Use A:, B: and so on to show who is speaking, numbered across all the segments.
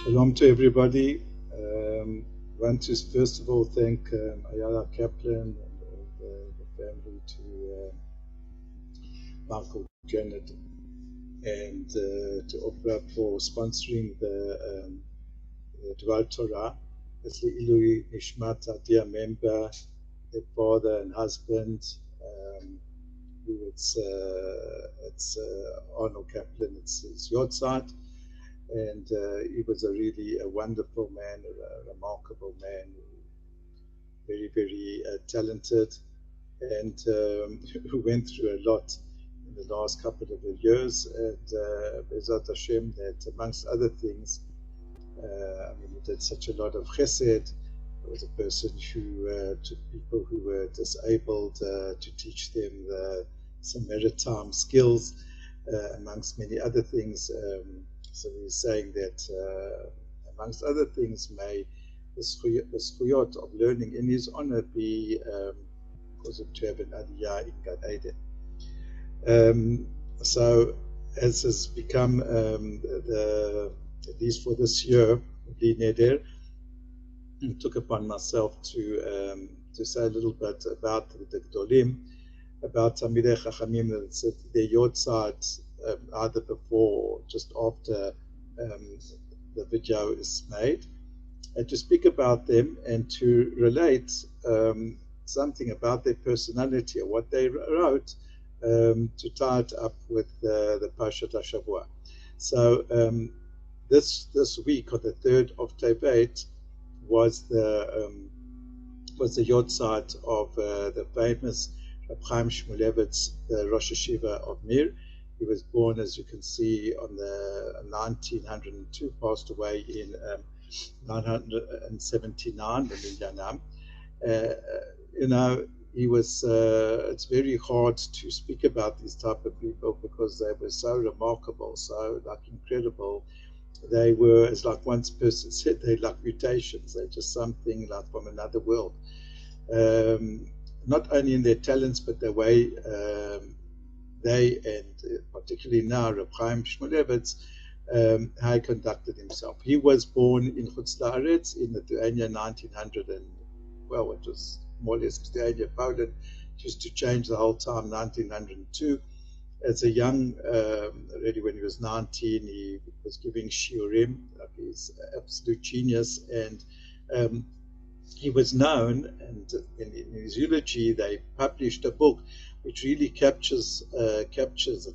A: Shalom to everybody. Want to first of all thank Ayala Kaplan and all the family, to Michael Janet, and to Oprah for sponsoring the Dvar Torah. It's Ilui Nishmat, our dear member, their father and husband. Who it's Arnold Kaplan. It's Yortzeit. And he was really a wonderful man, a remarkable man, very, very talented, and who went through a lot in the last couple of years. And Bezat Hashem, that amongst other things, he did such a lot of chesed. He was a person who took people who were disabled to teach them some maritime skills, amongst many other things. So he's saying that, amongst other things, may the schuyot of learning in his honor be caused to have an aliyah in Gan Eden. So, as has become at least for this year, Bli Neder, I took upon myself to say a little bit about the Gdolim, about Talmidei Chachamim, that the Yortzeit, either before or just after the video is made, and to speak about them and to relate something about their personality or what they wrote, to tie it up with the Parsha Hashavua. So this week, on the 3rd of Tevet, was the Yortzeit of the famous Chaim Shmuelevitz, the Rosh Yeshivat of Mir. He was born, as you can see, on the 1902, passed away in 979, he was, it's very hard to speak about these type of people because they were so remarkable, so incredible. They were, as one person said, they're like mutations. They're just something like from another world. Not only in their talents, but the way they, and particularly now, Chaim Shmuelevitz, how he conducted himself. He was born in Chutz La'aretz in Lithuania, 1900, and well, it was more or less Lithuania, Poland. It used to change the whole time, 1902. As a young, already when he was 19, he was giving shiurim, he's absolute genius, and he was known, and in his eulogy, they published a book which really captures the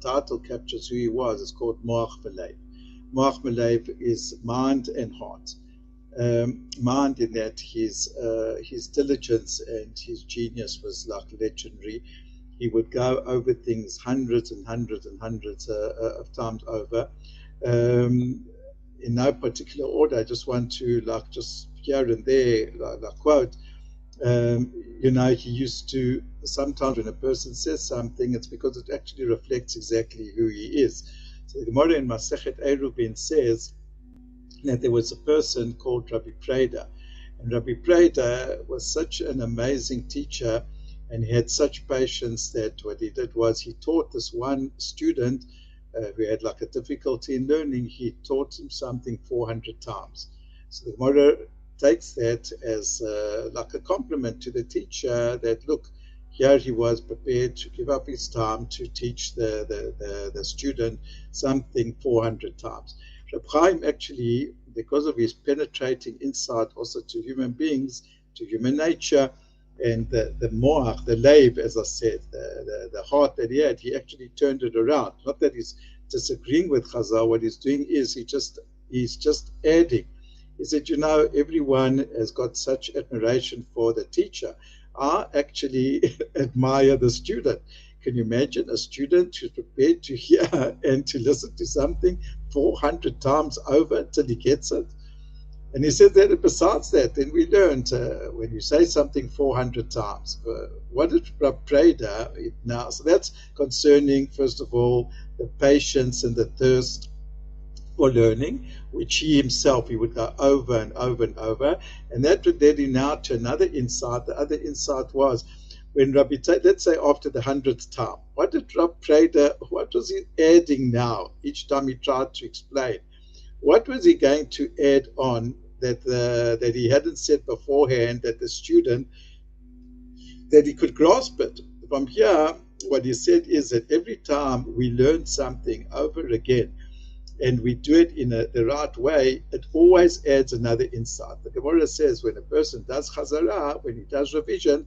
A: title, captures who he was. It's called Moach Leib. Moach Leib is mind and heart. Mind in that his diligence and his genius was legendary. He would go over things hundreds and hundreds and hundreds of times over. In no particular order, I just want to just here and there, quote, he used to, sometimes when a person says something, it's because it actually reflects exactly who he is. So the Gemara in Masechet Eruvin says that there was a person called Rabbi Preda, and Rabbi Preda was such an amazing teacher, and he had such patience that what he did was he taught this one student who had a difficulty in learning. He taught him something 400 times. So the Gemara takes that as a compliment to the teacher, that look, here he was prepared to give up his time to teach the student something 400 times. Reb Chaim actually, because of his penetrating insight also to human beings, to human nature, and the moach, the Leib, as I said, the heart that he had, he actually turned it around. Not that he's disagreeing with Chazal. What he's doing is he's just adding. He said, everyone has got such admiration for the teacher. I actually admire the student. Can you imagine a student who's prepared to hear and to listen to something 400 times over until he gets it? And he said that besides that, then we learned when you say something 400 times, what did Rab Preda now? So that's concerning, first of all, the patience and the thirst for learning, which he himself, he would go over and over and over. And that would lead him now to another insight. The other insight was when Rabbi, let's say after the 100th time, what did Rab Preda, what was he adding now each time he tried to explain? what was he going to add on that he hadn't said beforehand, that the student, that he could grasp it? From here, what he said is that every time we learn something over again, and we do it in the right way, it always adds another insight. The Gemara says when a person does chazara, when he does revision,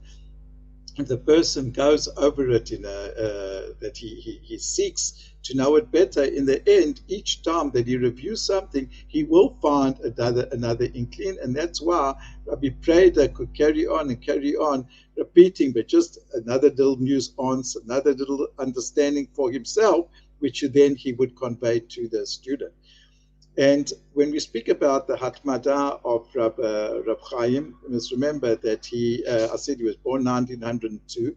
A: if the person goes over it in that he seeks to know it better, in the end, each time that he reviews something, he will find another inkling, and that's why Rabbi Preda could carry on repeating, but just another little nuance, another little understanding for himself, which then he would convey to the student. And when we speak about the Hatmada of Rab Chaim, we must remember that I said he was born 1902.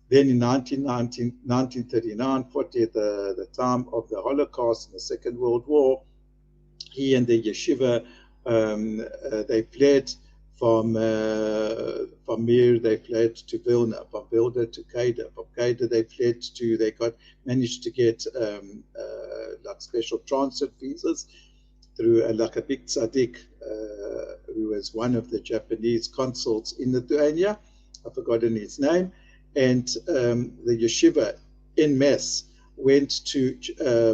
A: Then in 1939, 40, at the time of the Holocaust and the Second World War, he and the yeshiva, they fled from Mir, they fled to Vilna, from Vilna to Kedah, from Kedah they managed to get like special transit visas through like a big tzaddik who was one of the Japanese consuls in Lithuania. I've forgotten his name. And the yeshiva en masse went to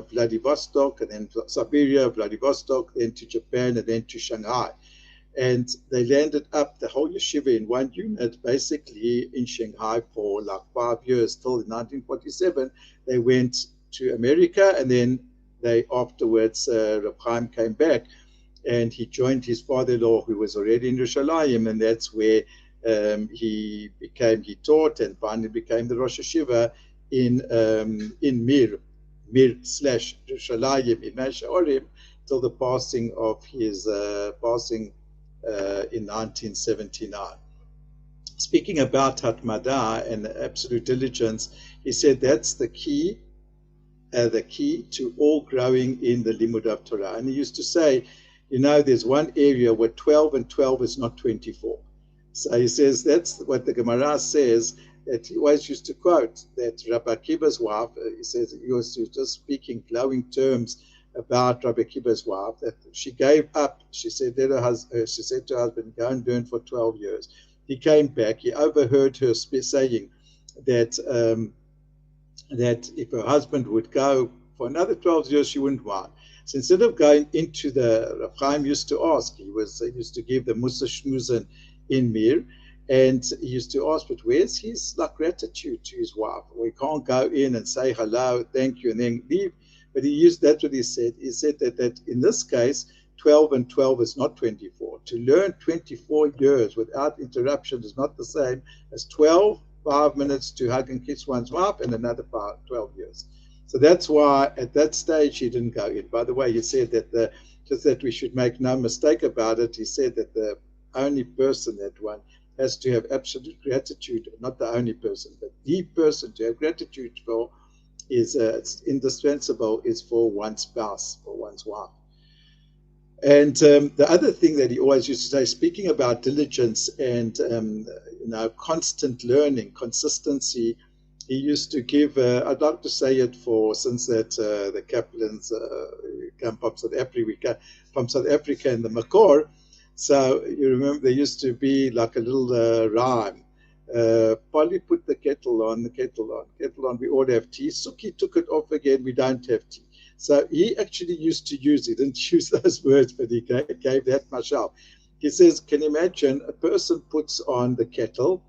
A: Vladivostok, and then Siberia, Vladivostok, then to Japan, and then to Shanghai. And they landed up, the whole yeshiva, in one unit, basically in Shanghai for like 5 years, till in 1947. They went to America, and then they afterwards, Reb Chaim came back, and he joined his father-in-law, who was already in Yerushalayim, and that's where he taught and finally became the Rosh Yeshiva in Mir / Yerushalayim in Masha'orim, till the passing of his in 1979. Speaking about Hatmada and absolute diligence, he said that's the key to all growing in the Limud of Torah. And he used to say, there's one area where 12 and 12 is not 24. So he says that's what the Gemara says, that he always used to quote, that Rabbi Akiva's wife, he says he was just speaking glowing terms about Rabbi Akiva's wife, that she gave up. She said to her husband, go and learn for 12 years. He came back, he overheard her saying that if her husband would go for another 12 years, she wouldn't mind. So instead of going into Rav Chaim used to ask, he used to give the Musa Shnuzen in Mir, and he used to ask, but where's his gratitude to his wife? We can't go in and say hello, thank you, and then leave. But that's what he said. He said that in this case, 12 and 12 is not 24. To learn 24 years without interruption is not the same as 5 minutes to hug and kiss one's wife, and another 12 years. So that's why at that stage he didn't go in. By the way, he said that just that we should make no mistake about it. He said that the only person that one has to have absolute gratitude, not the only person, but the person to have gratitude for is it's indispensable, is for one's spouse, for one's wife. And the other thing that he always used to say, speaking about diligence and constant learning, consistency, he used to give, I'd like to say it since that the Kaplans come from South Africa, in the Makor. So you remember there used to be like a little rhyme. Polly put the kettle on, we all have tea. Suki took it off again, we don't have tea. So he actually used to use, he didn't use those words, but he gave that mashal. He says, can you imagine a person puts on the kettle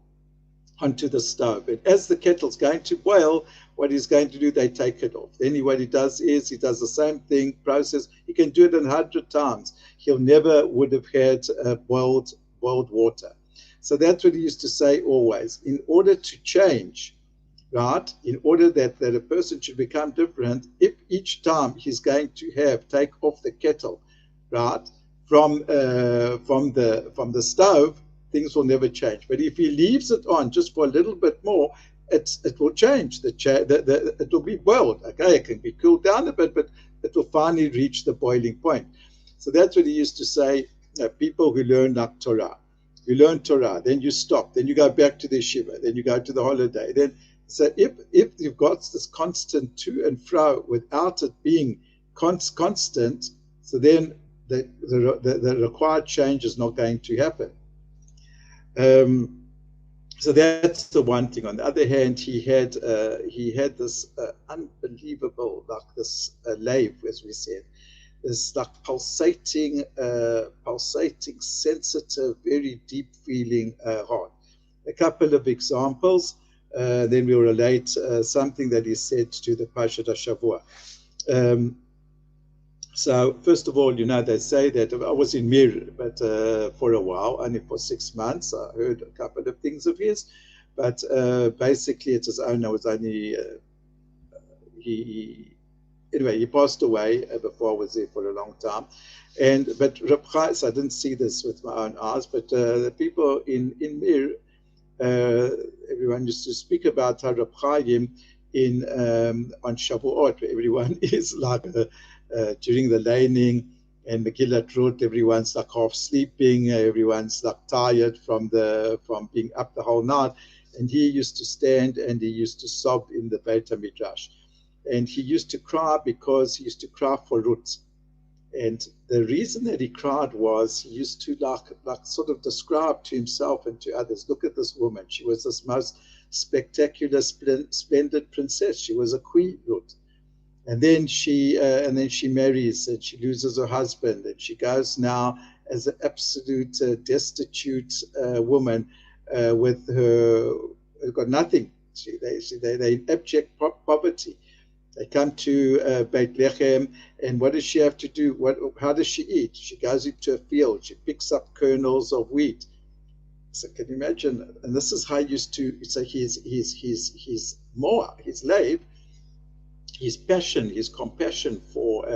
A: onto the stove, and as the kettle's going to boil, what he's going to do, they take it off. Then what he does is he does the same thing, process. He can do it 100 times. He'll never would have had boiled water. So that's what he used to say always. In order to change, right, in order that a person should become different, if each time he's going to take off the kettle, right, from the stove, things will never change. But if he leaves it on just for a little bit more, it will change. It will be boiled. Okay, it can be cooled down a bit, but it will finally reach the boiling point. So that's what he used to say. People who learn like Torah, you learn Torah, then you stop, then you go back to the yeshiva, then you go to the holiday. So if you've got this constant to and fro without it being constant, So then the required change is not going to happen. So that's the one thing. On the other hand, he had this unbelievable, like this Leib, as we said, this like pulsating, sensitive, very deep feeling heart. A couple of examples, then we'll relate something that he said to the Parsha Shavua. So first of all, they say that I was in Mir, but for a while, only for 6 months. I heard a couple of things of his, but basically it was only he passed away before I was there for a long time. But Reb Chaim, so I didn't see this with my own eyes, but the people in Mir, everyone used to speak about how Reb Chaim on Shavuot, where everyone is like during the laning and Megillat Ruth, everyone's like half sleeping, everyone's like tired from being up the whole night, and he used to stand and he used to sob in the Beit HaMidrash, and he used to cry because he used to cry for Ruth. And the reason that he cried was he used to like sort of describe to himself and to others, look at this woman, she was this most spectacular, splendid princess, she was a queen, Ruth. And then she marries and she loses her husband, and she goes now as an absolute destitute woman with her got nothing. They in abject poverty. They come to Beit Lechem, and what does she have to do? How does she eat? She goes into a field. She picks up kernels of wheat. So can you imagine? And this is how he used to. So his Leib, his passion, his compassion for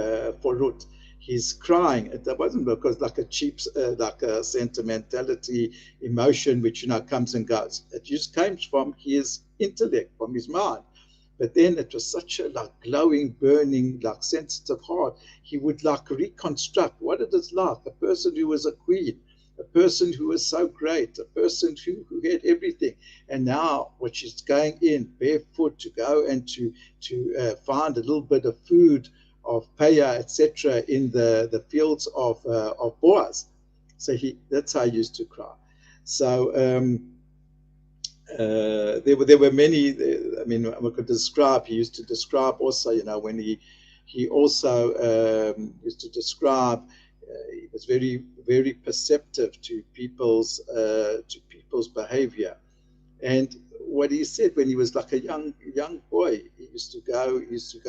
A: Ruth, his crying. That wasn't because like a cheap, like a sentimentality, emotion which comes and goes. It just came from his intellect, from his mind. But then it was such a like glowing, burning, like sensitive heart. He would like reconstruct what it is like, a person who was a queen, a person who was so great, a person who had everything. And now what she's going in barefoot to go and to find a little bit of food, of paya, etc., in the fields of Boaz. So that's how he used to cry. So there were many. I mean, we could describe. He used to describe also. When he also used to describe. He was very, very perceptive to people's behavior. And what he said when he was like a young boy, he used to go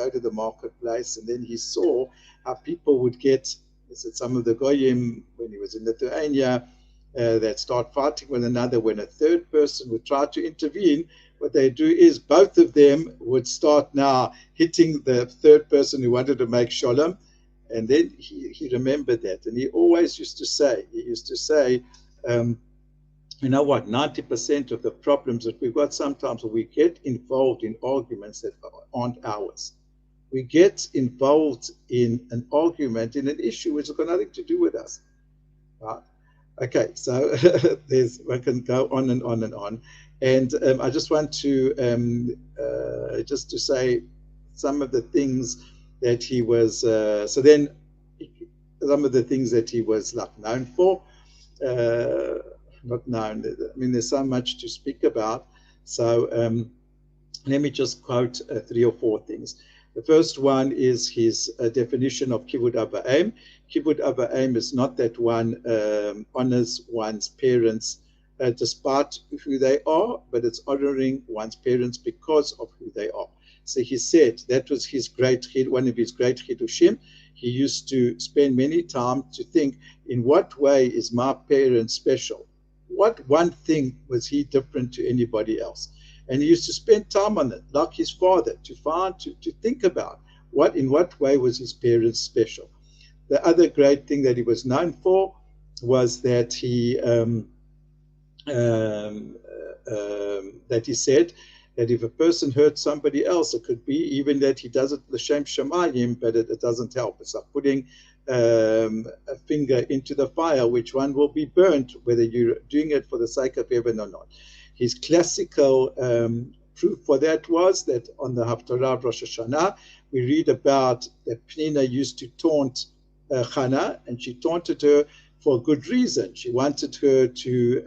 A: to the marketplace, and then he saw how people would get. He said some of the goyim, when he was in Lithuania, that start fighting one another. When a third person would try to intervene, what they do is both of them would start now hitting the third person who wanted to make shalom. And then he remembered that, and he always used to say, you know what, 90% of the problems that we've got, sometimes we get involved in arguments that aren't ours. We get involved in an argument, in an issue which has got nothing to do with us. Right? Okay, so one can go on and on and on. And I just want to just to say some of the things that he was, some of the things that he was like known for, not known. I mean, there's so much to speak about. So let me just quote 3 or 4 things. The first one is his definition of kivud av va'em. Kivud av va'em is not that one honors one's parents despite who they are, but it's honoring one's parents because of who they are. So he said that was one of his great chidushim. He used to spend many time to think, in what way is my parent special? What one thing was he different to anybody else? And he used to spend time on it, like his father, to think about in what way was his parents special. The other great thing that he was known for was that he said that if a person hurts somebody else, it could be even that he does it l'shem shamayim, but it doesn't help. It's like putting a finger into the fire, which one will be burnt, whether you're doing it for the sake of heaven or not. His classical proof for that was that on the Haftarah of Rosh Hashanah, we read about that Pnina used to taunt Chana, and she taunted her for a good reason. She wanted her to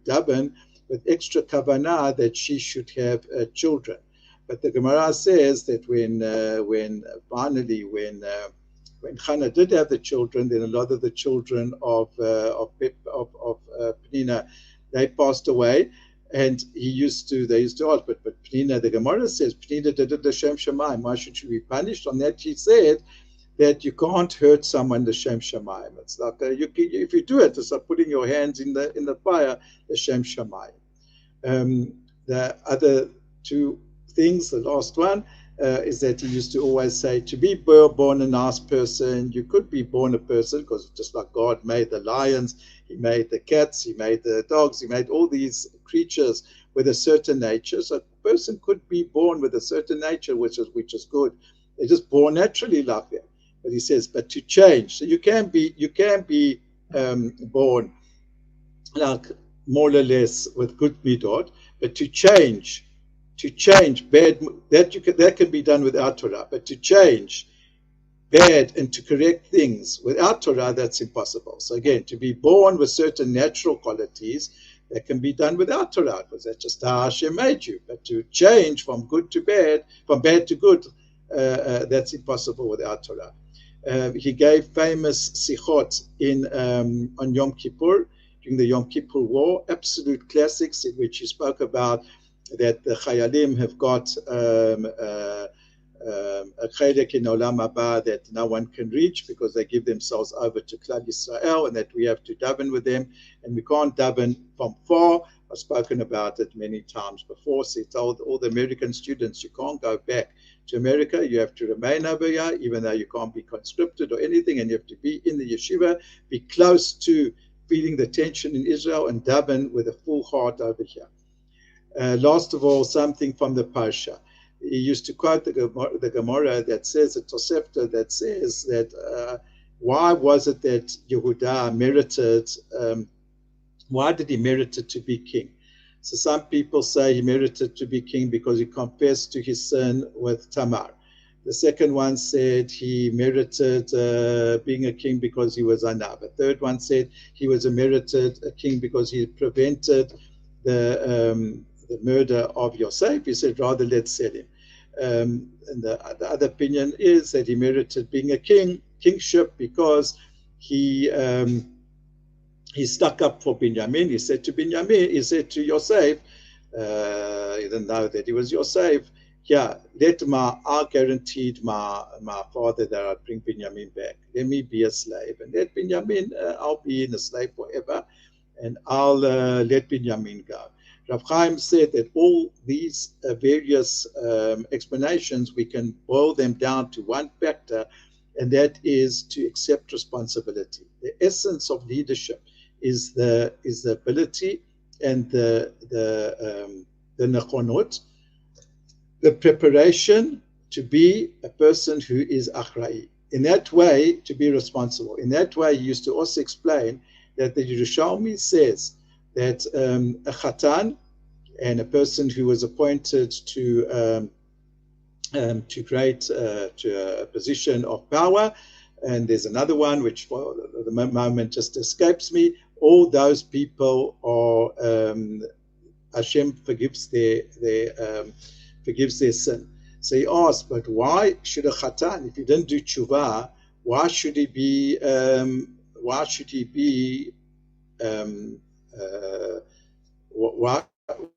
A: daven with extra kavanah that she should have children. But the Gemara says that when Chana did have the children, then a lot of the children of Penina, they passed away, and they used to ask, but Penina, the Gemara says Penina did it l'shem shamayim. Why should she be punished? On that, she said that you can't hurt someone l'shem shamayim. It's like if you do it, it's like putting your hands in the fire l'shem shamayim. The other two things, the last one, is that he used to always say, to be born a nice person, you could be born a person, because just like God made the lions, he made the cats, he made the dogs, he made all these creatures with a certain nature. So a person could be born with a certain nature, which is good. They're just born naturally like that. But he says, but to change, so you can be born like more or less with good midot, but to change bad, that can be done without Torah. But to change bad and to correct things without Torah, that's impossible. So again, to be born with certain natural qualities, that can be done without Torah, because that's just how Hashem made you. But to change from good to bad, from bad to good, that's impossible without Torah. He gave famous sichot on Yom Kippur, during the Yom Kippur War, absolute classics in which he spoke about that the Chayalim have got a chedek in Olam Haba that no one can reach because they give themselves over to Klal Yisrael, and that we have to daven with them, and we can't daven from far. I've spoken about it many times before. So he told all the American students, you can't go back to America, you have to remain over here, even though you can't be conscripted or anything, and you have to be in the yeshiva, be close to feeling the tension in Israel, and daven with a full heart over here. Last of all, something from the Parsha. He used to quote the Gemara that says, the Tosefta that says that why was it that Yehuda merited, why did he merit to be king? So some people say he merited to be king because he confessed to his sin with Tamar. The second one said he merited being a king because he was Anav. A third one said he was merited a king because he prevented the murder of Yosef. He said, rather, let's sell him. And the other opinion is that he merited being a kingship because he stuck up for Binyamin. He said to Yosef, he didn't know that he was Yosef, yeah, I guaranteed my father that I'd bring Binyamin back. Let me be a slave, and let Binyamin, I'll be in a slave forever, and I'll let Binyamin go. Rav Chaim said that all these various explanations, we can boil them down to one factor, and that is to accept responsibility. The essence of leadership is the ability and the nechonot, the preparation to be a person who is achrai. In that way, to be responsible. In that way, he used to also explain that the Yerushalmi says that a chatan and a person who was appointed to a position of power, and there's another one which for the moment just escapes me, all those people are Hashem forgives their sin. So he asked, but why should a chatan, if he didn't do tshuva, why should he be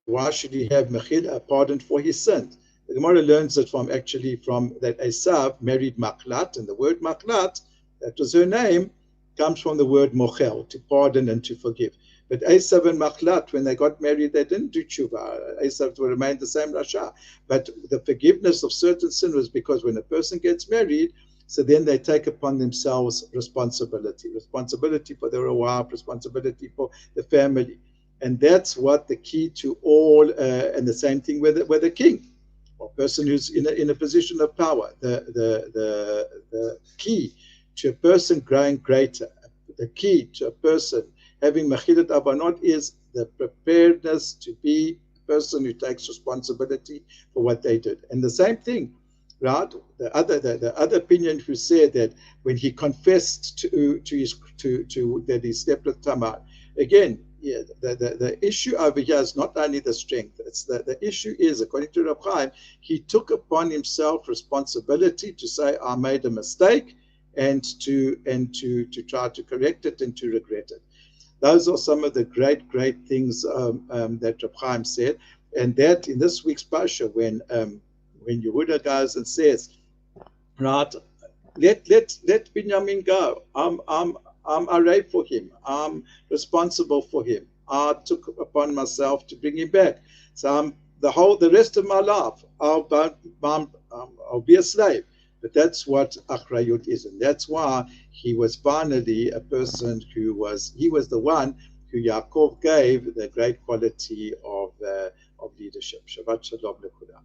A: why should he have mechila, pardon for his sins? The Gemara learns it from that Esav married Maklat, and the word Maklat, that was her name, comes from the word mochel, to pardon and to forgive. But Esav and Maklat, when they got married, they didn't do tshuva. Esav remained the same Rasha. But the forgiveness of certain sin was because when a person gets married, so then they take upon themselves responsibility for their wife, responsibility for the family. And that's what the key to all, and the same thing with a king, or person who's in a position of power. The key to a person growing greater, the key to a person having mechilat avanot is the preparedness to be a person who takes responsibility for what they did. And the same thing, right? The other opinion who said that when he confessed to that he slept with Tamar, again, yeah, the issue over here is not only the strength. It's the issue is, according to Reb Chaim, he took upon himself responsibility to say, I made a mistake, and to try to correct it and to regret it. Those are some of the great things that Reb Chaim said, and that in this week's Parsha, when Yehuda goes and says, right, let Binyamin go. I'm array for him. I'm responsible for him. I took upon myself to bring him back. So the rest of my life, I'll be a slave. But that's what Achrayut is, and that's why he was finally a person he was the one who Yaakov gave the great quality of leadership. Shabbat shalom lekula.